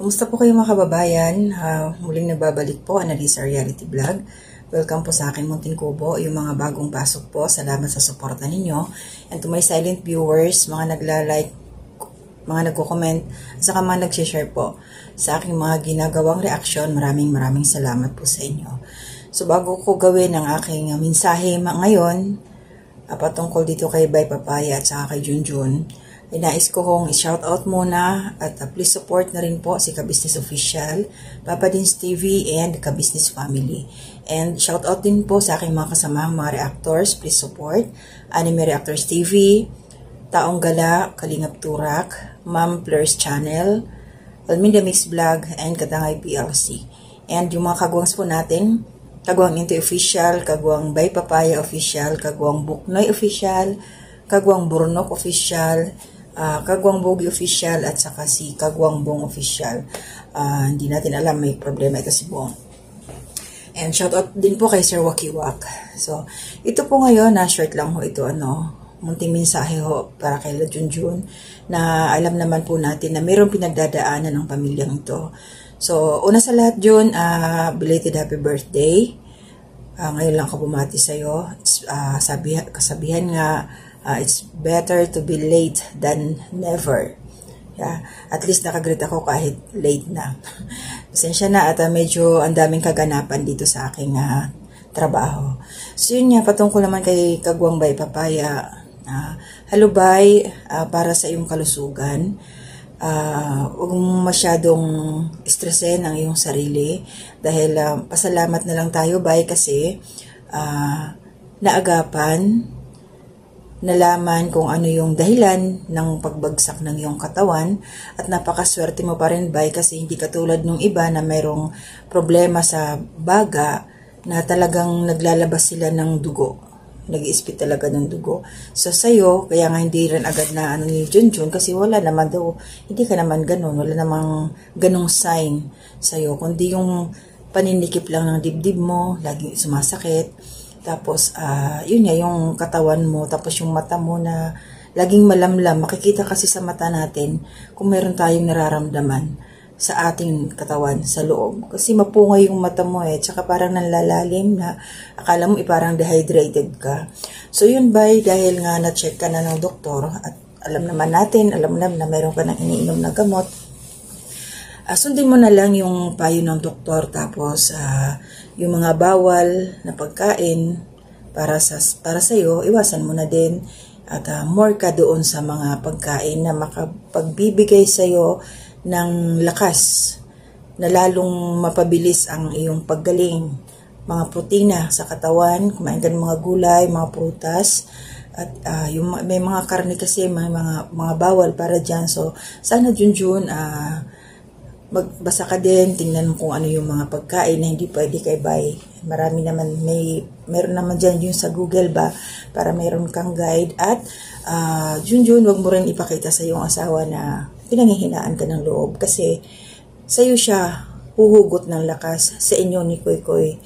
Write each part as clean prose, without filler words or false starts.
Kumusta po kayo mga kababayan? Muling nagbabalik po, Analisa Reality Vlog. Welcome po sa akin munting kubo, yung mga bagong pasok po. Salamat sa suporta ninyo. And to my silent viewers, mga nagla-like, mga nagko-comment, at saka mga nag-share po sa aking mga ginagawang reaksyon, maraming salamat po sa inyo. So bago ko gawin ang aking mensahe ngayon, patungkol dito kay Bay Papaya at saka kay Junjun, nais ko kong i-shoutout muna at please support na rin po si Ka-Business Official, Papa Dins TV and Ka-Business Family. And shoutout din po sa aking mga kasamang mga reactors, please support Anime Reactors TV, Taong Gala, Kalingap Turak, Ma'am Fleurs Channel, Alminda Mix Vlog, and Katangay PLC. And yung mga kagwangs po natin, Kagwang Into Official, Kagwang Bay Papaya Official, Kagwang Buknoy Official, Kagwang Burnok Official, Kagwang Bogi Official, at saka si Kagwang Bong Official. Hindi natin alam, may problema ito si Bong. And shoutout din po kay Sir Wakiwak. So, ito po ngayon, short lang ho ito, munting mensahe ho para kay La Junjun, na alam naman po natin na mayroong pinagdadaanan ng pamilyang ito. So, una sa lahat yun, belated happy birthday. Ngayon lang ako bumati sa'yo. Kasabihan nga, it's better to be late than never. Yeah. At least nakagreet ako kahit late na. Pasensya na at medyo ang daming kaganapan dito sa aking trabaho. So yun nga, patungkol naman kay Kagwang Bay Papaya. Hello Bay, para sa iyong kalusugan. Huwag mong masyadong stressin ang iyong sarili dahil pasalamat na lang tayo Bay kasi naagapan, nalaman kung ano yung dahilan ng pagbagsak ng iyong katawan at napakaswerte mo pa rin Bay kasi hindi katulad nung iba na mayroong problema sa baga na talagang naglalabas sila ng dugo. Nag-iispit talaga ng dugo. So, sa'yo, kaya nga hindi rin agad na ni Junjun kasi wala naman daw, hindi ka naman ganun, wala namang ganung sign sa'yo, kundi yung paninikip lang ng dibdib mo, lagi sumasakit, tapos, yun nga, yung katawan mo, tapos yung mata mo na laging malamlam, makikita kasi sa mata natin kung meron tayong nararamdaman sa ating katawan, sa loob. Kasi mapungay yung mata mo tsaka parang nanlalalim na akala mo parang dehydrated ka. So yun Bay, dahil nga na-check ka na ng doktor at alam naman na meron ka ng iniinom na gamot, sundin mo na lang yung payo ng doktor tapos yung mga bawal na pagkain para sa'yo, iwasan mo na din at more ka doon sa mga pagkain na makapagbibigay sa'yo ng lakas na lalong mapabilis ang iyong paggaling. Mga protina sa katawan, kumain ka ng mga gulay, mga prutas, at may mga karne kasi, may mga bawal para dyan. So, sana Junjun, magbasa ka din, tingnan mo kung ano yung mga pagkain na hindi pwede kay Bay. Marami naman, meron naman dyan yung sa Google ba, para meron kang guide. At Junjun, wag mo rin ipakita sa iyong asawa na pinanghihinaan ka ng loob kasi sa'yo siya huhugot ng lakas sa inyo ni Koy Koy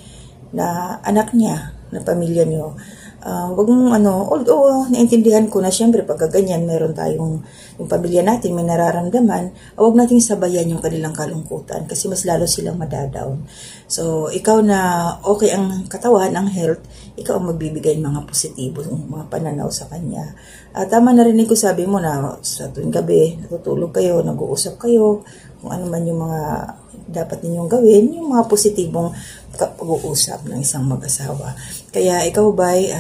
na anak niya, na pamilya niyo. Wag mong although naintindihan ko na siyempre pagka ganyan meron tayong yung pamilya natin may nararamdaman, wag nating sabayan yung kanilang kalungkutan kasi mas lalo silang madadown. So ikaw na okay ang katawan, ang health, ikaw ang magbibigay ng mga positibo, mga pananaw sa kanya. Tama na rin ko sabi mo na sa tuwing gabi natutulog kayo, nag-uusap kayo kung ano man yung mga dapat ninyong gawin, yung mga positibong pag-uusap ng isang mag-asawa. Kaya ikaw Bay,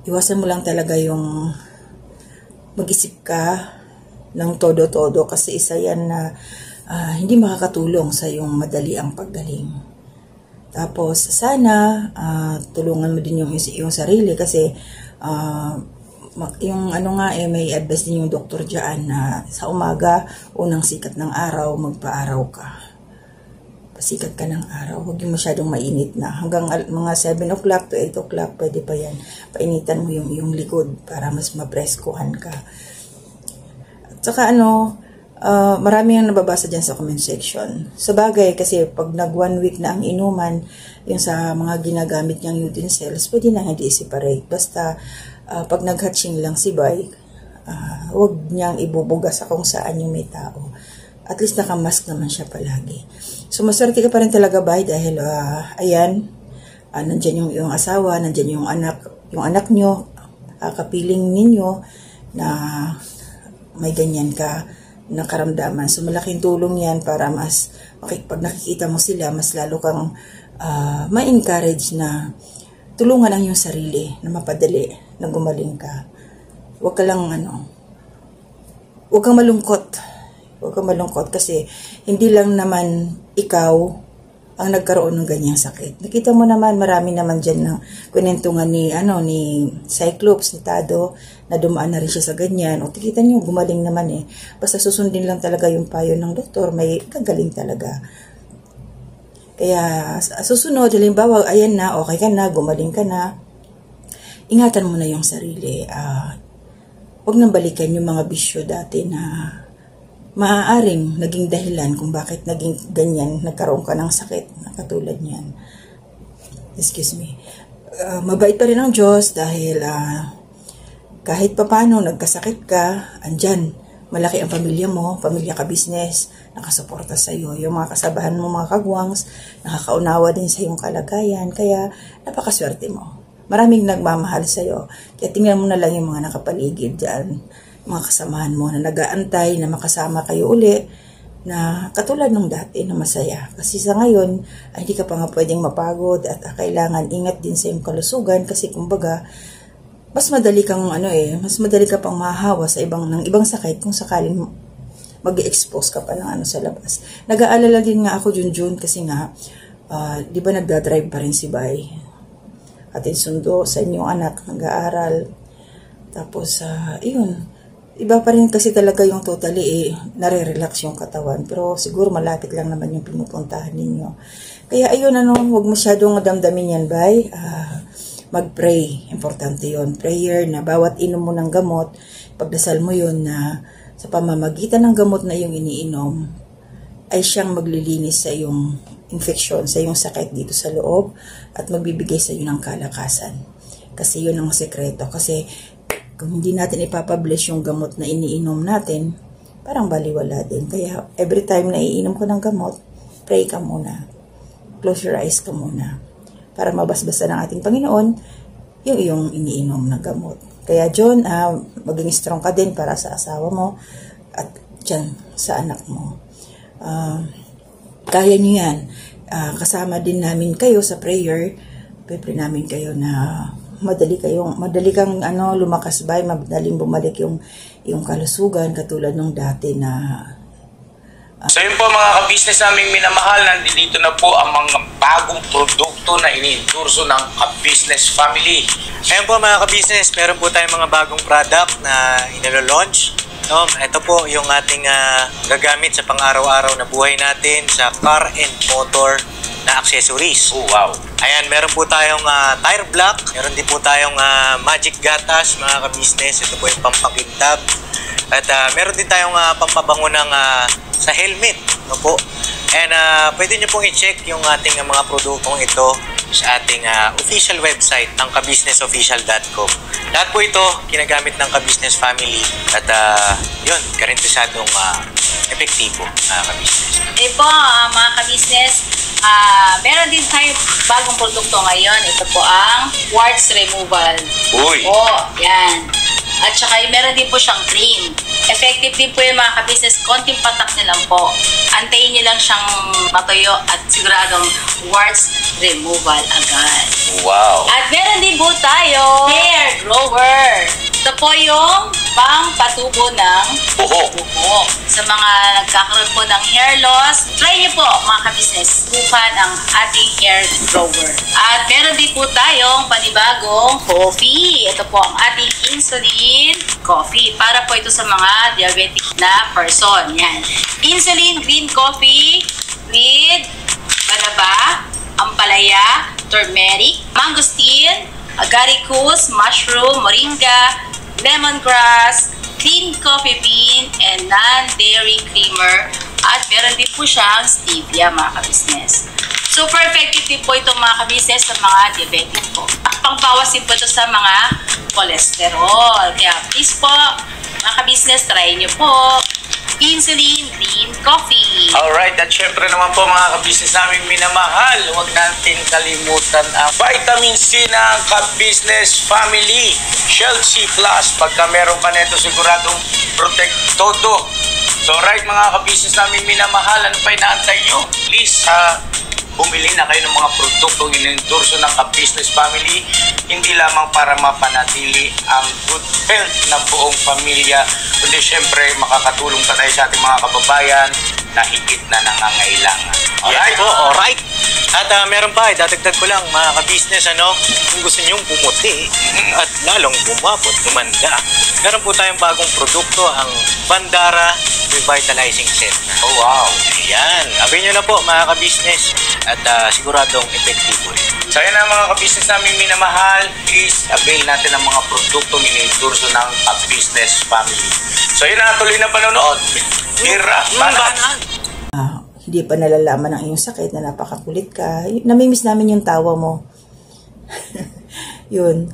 iwasan mo lang talaga yung mag-isip ka ng todo-todo kasi isa yan na hindi makakatulong sa yung madali ang paggaling. Tapos sana tulungan mo din yung sarili kasi yung may advice din yung doktor dyan na sa umaga, unang sikat ng araw, magpa-araw ka. Pasikat ka ng araw, huwag yung masyadong mainit na. Hanggang mga 7 o'clock to 8 o'clock, pwede pa yan. Painitan mo yung likod para mas mapreskuhan ka. At saka marami ang nababasa dyan sa comment section. Sa bagay, kasi pag nag 1 week na ang inuman, yung sa mga ginagamit niyang utensils, pwede na hindi i-separate. Basta, pag nag-hatching lang si Bay, huwag niyang ibubuga sa kung saan yung may tao. at least nakamask naman siya palagi. So maswerte ka pa rin talaga, Bay, dahil ayan, nandyan yung iyong asawa, nandyan yung anak nyo, kapiling ninyo na may ganyan ka na karamdaman. So malaking tulong yan para mas, pag nakikita mo sila, mas lalo kang ma-encourage na tulungan ang iyong sarili na mapadali, na gumaling ka. Huwag ka lang huwag kang malungkot. Huwag kang malungkot kasi hindi lang naman ikaw ang nagkaroon ng ganyang sakit. Nakita mo naman, marami naman dyan ng kwenentungan ni Cyclops, ni Tado, na dumaan na rin siya sa ganyan. O tikita niyo, gumaling naman eh. Basta susundin lang talaga yung payo ng doktor, may gagaling talaga. Kaya susunod, halimbawa, ayan na, okay ka na, gumaling ka na, ingatan mo na yung sarili. Huwag nang balikan yung mga bisyo dati na maaaring naging dahilan kung bakit naging ganyan, nagkaroon ka ng sakit na katulad niyan. Excuse me. Mabait pa rin ang Diyos dahil kahit papano nagkasakit ka, andyan, malaki ang pamilya mo, pamilya ka business, nakasuporta sa iyo. Yung mga kasabahan mo, mga kagwangs, nakakaunawa din sa iyong kalagayan, kaya napakaswerte mo. Maraming nagmamahal sa iyo. Kaya tingnan mo na lang yung mga nakapaligid dyan, mga kasamahan mo na nag-aantay na makasama kayo uli na katulad nung dati na masaya. Kasi sa ngayon, hindi ka pa nga pwedeng mapagod at kailangan ingat din sa iyong kalusugan kasi kumbaga, mas madali kang mas madali ka pang mahahawa sa ng ibang sakit kung sakaling mag-expose ka pa ng sa labas. Nag-aalala din nga ako Junjun kasi nga, di ba nagdadrive pa rin si Bay? Atin sundo sa inyong anak, nag-aaral. Tapos, iyon, iba pa rin kasi talaga yung totally nare-relax yung katawan. Pero siguro malapit lang naman yung pinupuntahan ninyo. Kaya ayun, huwag masyadong damdamin yan, Bay. Mag-pray. Importante yon. Prayer na bawat inom mo ng gamot, pagdasal mo yun na sa pamamagitan ng gamot na yung iniinom, ay siyang maglilinis sa iyong infection, sa iyong sakit dito sa loob at magbibigay sa iyo ng kalakasan. Kasi yun ang sekreto. Kasi kung hindi natin ipapublish yung gamot na iniinom natin, parang baliwala din. Kaya every time na iinom ko ng gamot, pray ka muna. Close your eyes ka muna. Para mabasbasa ng ating Panginoon yung iyong iniinom na gamot. Kaya John, maging strong ka din para sa asawa mo at dyan sa anak mo. Kaya nyo yan. Kasama din namin kayo sa prayer. Pray namin kayo na madali kang lumakas ba, madaling bumalik yung kalusugan katulad nung dati na So yun po mga ka-business naming minamahal, nandito na po ang mga bagong produkto na ini-endorso ng ka-business family. Ayan po mga ka-business, meron po tayong mga bagong product na inilo-launch. Ito po yung ating gagamit sa pang-araw-araw na buhay natin sa car and motor na accessories. Oh, wow! Ayan, meron po tayong tire block, meron din po tayong magic gatas mga ka-business. Ito po yung pampakintab. At meron din tayong pampabango ng sa helmet, no po. And pwede nyo pong i-check yung ating mga produktong ito sa ating official website ng kabusinessofficial.com. Lahat po ito ginagamit ng ka-business family at yun, garantisadong epektibo ka-business. Po mga ka-business, meron din tayong bagong produkto ngayon. Ito po ang warts removal. Uy! Yan. At saka meron din po siyang cream. Effective din po yung mga ka-business. Konting patak na lang po. Antayin niyo lang siyang matuyo at siguradong warts removal agad. Wow! At meron din po tayo hair grower. Ito po yung pang-patubo ng buhok. Sa mga nagkakaroon po ng hair loss, try niyo po mga ka-business. Bukan ang ating hair grower. At meron din po tayong panibagong coffee. Ito po ang ating insulin coffee. Para po ito sa mga diabetic na person. Yan. Insulin green coffee with balaba, ampalaya, turmeric, mangosteen, agaricus, mushroom, moringa, lemongrass, clean coffee bean, and non-dairy creamer. At meron din po siyang stevia mga ka-business. Super effective din po itong mga ka-business sa mga diabetic po. Pangbawas din po ito sa mga cholesterol. Kaya please po, mga ka-business, try nyo po. Insulin Green Coffee. Alright, at syempre naman po mga ka-business naming minamahal, huwag natin kalimutan ang vitamin C ng ka-business family, Shell C+. Pagka meron ka nito, siguradong protect todo. So right mga ka-business naming minamahal, ano pa inaantay nyo? Please, bumili na kayo ng mga produktong inendorso ng ka-business family, hindi lamang para mapanatili ang good health ng buong pamilya, kundi syempre makakatulong pa tayo sa ating mga kababayan na higit na nangangailangan. Alright po, alright. At meron pa, dadagdag ko lang mga ka-business, kung gusto nyong pumuti at lalong bumabot, lumanda. Meron po tayong bagong produkto, ang Bandara Revitalizing Set. Oh wow! Ayan, abay nyo na po mga ka-business at siguradong epektibo rin. So yun ang mga ka-business namin minamahal, please avail natin ang mga produktong inendorso ng ka-business family. So yun na, tuloy na panonood. Mira, banat! Hindi pa nalalaman ang iyong sakit na napakakulit ka. Namimiss namin yung tawa mo. Yun.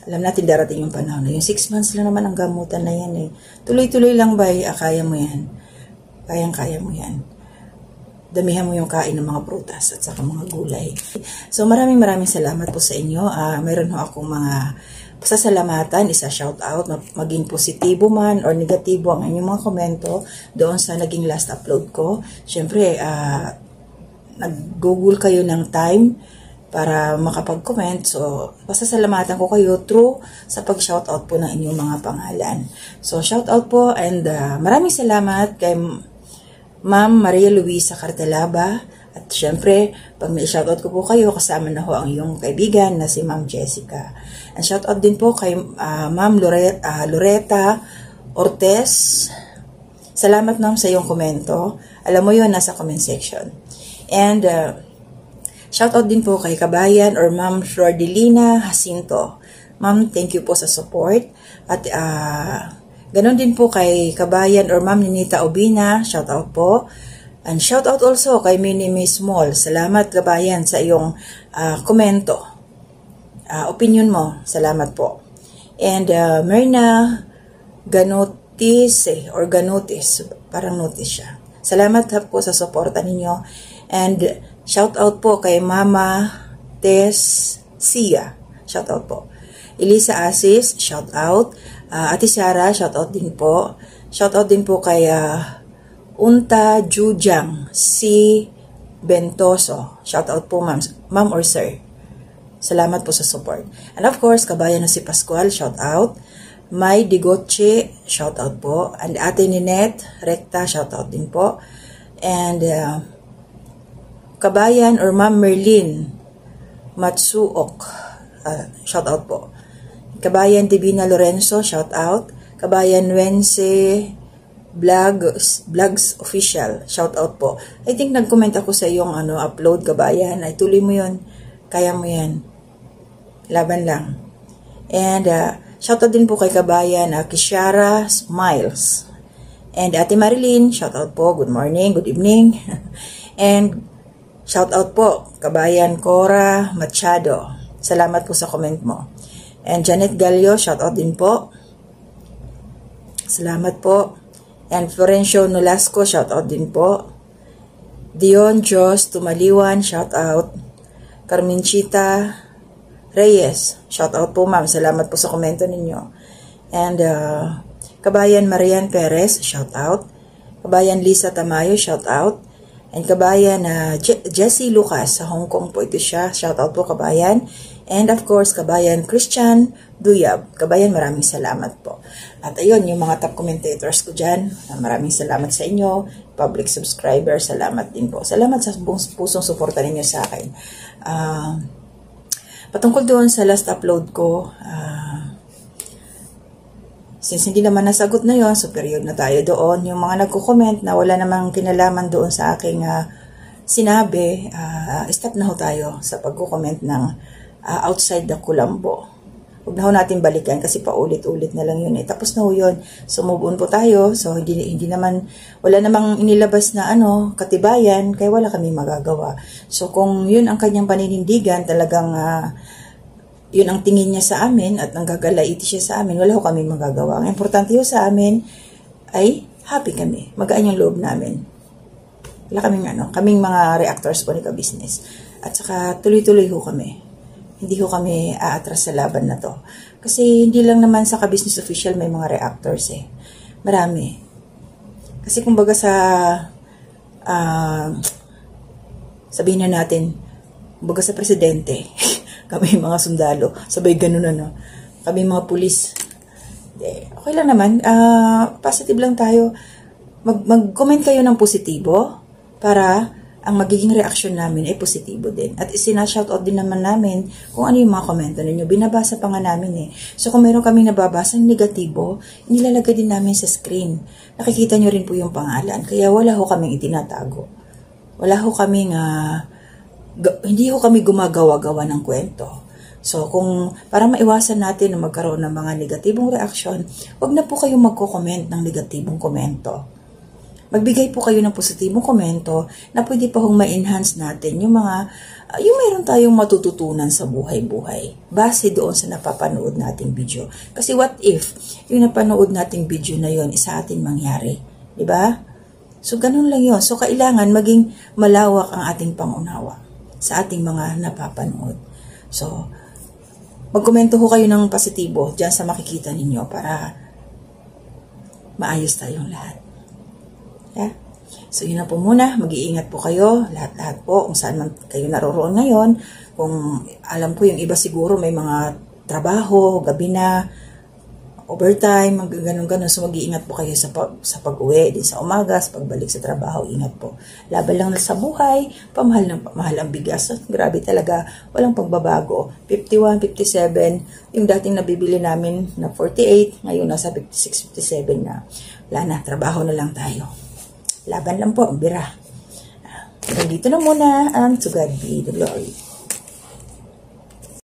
Alam natin darating yung panahon na yung 6 months lang naman ang gamutan na yan eh. Tuloy-tuloy lang ba, kaya mo yan. Kayang-kaya mo yan. Damihan mo yung kain ng mga prutas at saka mga gulay. So maraming salamat po sa inyo. Mayroon ho akong mga pasasalamatan, isa-shout out, maging positibo man or negatibo ang inyong mga komento doon sa naging last upload ko. Siyempre, nag-google kayo ng time para makapag-comment. So, pasasalamatan ko kayo through sa pag-shout out po ng inyong mga pangalan. So, shout out po and maraming salamat kay Ma'am Maria Luisa Cartelaba. At syempre, pag may shoutout ko po kayo, kasama na ho ang iyong kaibigan na si Ma'am Jessica. And shoutout din po kay Ma'am Loretta Ortez. Salamat ma'am sa iyong komento. Alam mo yun, nasa comment section. And shoutout din po kay Kabayan or Ma'am Flordelina Jacinto. Ma'am, thank you po sa support. At ganon din po kay Kabayan or Ma'am Ninita Obina. Shoutout po. And shout out also kay Minnie Small. Salamat Kabayan sa iyong komento. Opinion mo. Salamat po. And Myrna Ganotis or Ganotis. Parang notice siya. Salamat po sa suporta ninyo. And shout out po kay Mama Tess Sia. Shout out po. Elisa Asis. Shout out. Ate Sara. Shout out din po. Shout out din po kay Unta Jujang, si Bentoso. Shout out po ma'am or sir. Salamat po sa support. And of course, Kabayan na si Pascual, shout out. May Digoche, shout out po. And Ate Ninette Recta, shout out din po. And Kabayan or Ma'am Merlin Matsuok, shout out po. Kabayan Divina Lorenzo, shout out. Kabayan Wense Vlogs Official, shout out po. I think nag-comment ako sa iyong upload Kabayan. Ay tuloy mo yun. Kaya mo yan. Laban lang. And shout out din po kay Kabayan Kishara Smiles. And Ate Marilyn, shout out po. Good morning, good evening. And shout out po Kabayan Cora Machado. Salamat po sa comment mo. And Janet Gallo, shout out din po. Salamat po. And Florencio Nolasco, shout out din po. Dion Jos Tumaliwan, shout out. Carmenchita Reyes, shout out po ma'am. Salamat po sa komento ninyo. And Kabayan Marian Perez, shout out. Kabayan Lisa Tamayo, shout out. And Kabayan Jessie Lucas sa Hong Kong po ito siya. Shout out po Kabayan. And of course, Kabayan Christian Duyab. Kabayan, maraming salamat po. At ayun, yung mga top commentators ko dyan, maraming salamat sa inyo. Public subscriber, salamat din po. Salamat sa pusong suporta ninyo sa akin. Patungkol doon sa last upload ko, since hindi naman nasagot na yon, so period na tayo doon. Yung mga nagko-comment na wala namang kinalaman doon sa aking sinabi, stop na ho tayo sa pagko-comment ng outside the Colombo. Huwag na ho natin balikan kasi paulit-ulit na lang yun eh. Tapos na ho yun. So move on po tayo. So hindi naman, wala namang inilabas na katibayan, kaya wala kami magagawa. So kung yun ang kanyang paninindigan, talagang yun ang tingin niya sa amin at nanggagalaiti siya sa amin, wala ho kami magagawa. Ang importante ho sa amin ay happy kami. Magaan yung loob namin. Wala kaming mga reactors po ni Ka-Business. At saka tuloy-tuloy ho kami. Hindi ho kami aatras sa laban na to. Kasi hindi lang naman sa Ka-Business Official may mga reactors eh. Marami. Kasi kumbaga sa sabihin na natin, kumbaga sa presidente, kami mga sundalo, sabay ganun kami mga pulis. Okay lang naman, positive lang tayo. Mag-comment kayo ng positibo para ang magiging reaksyon namin ay positibo din. At isinashoutout din naman namin kung ano yung mga komento ninyo. Binabasa pa nga namin eh. So kung meron kami nababasa ng negatibo, nilalagay din namin sa screen. Nakikita nyo rin po yung pangalan. Kaya wala ho kaming itinatago. Wala ho kaming, hindi ho kami gumagawa-gawa ng kwento. So kung para maiwasan natin na magkaroon ng mga negatibong reaksyon, wag na po kayong magko-comment ng negatibong komento. Magbigay po kayo ng positibong komento na pwede pa hong ma-enhance natin yung meron tayong matututunan sa buhay-buhay base doon sa napapanood nating video. Kasi what if yung napanood nating video na yon isa atin mangyari? Diba? So ganun lang yun. So kailangan maging malawak ang ating pangunawa sa ating mga napapanood. So magkomento ho kayo ng positibo dyan sa makikita ninyo para maayos tayong lahat. Yeah. So yun na po muna, mag-iingat po kayo, lahat-lahat po, kung saan man kayo naroroon ngayon. Kung alam ko yung iba siguro may mga trabaho, gabi na, overtime, ganun-ganun. So mag-iingat po kayo sa pag-uwi, din sa umaga, sa pagbalik sa trabaho, ingat po. Laban lang na sa buhay, pamahal ang bigas. So, grabe talaga, walang pagbabago. 51, 57, yung dating nabibili namin na 48, ngayon nasa 56, 57 na. Wala na, trabaho na lang tayo. Laban lang po, ang bira. Dito na muna, and to God be the glory.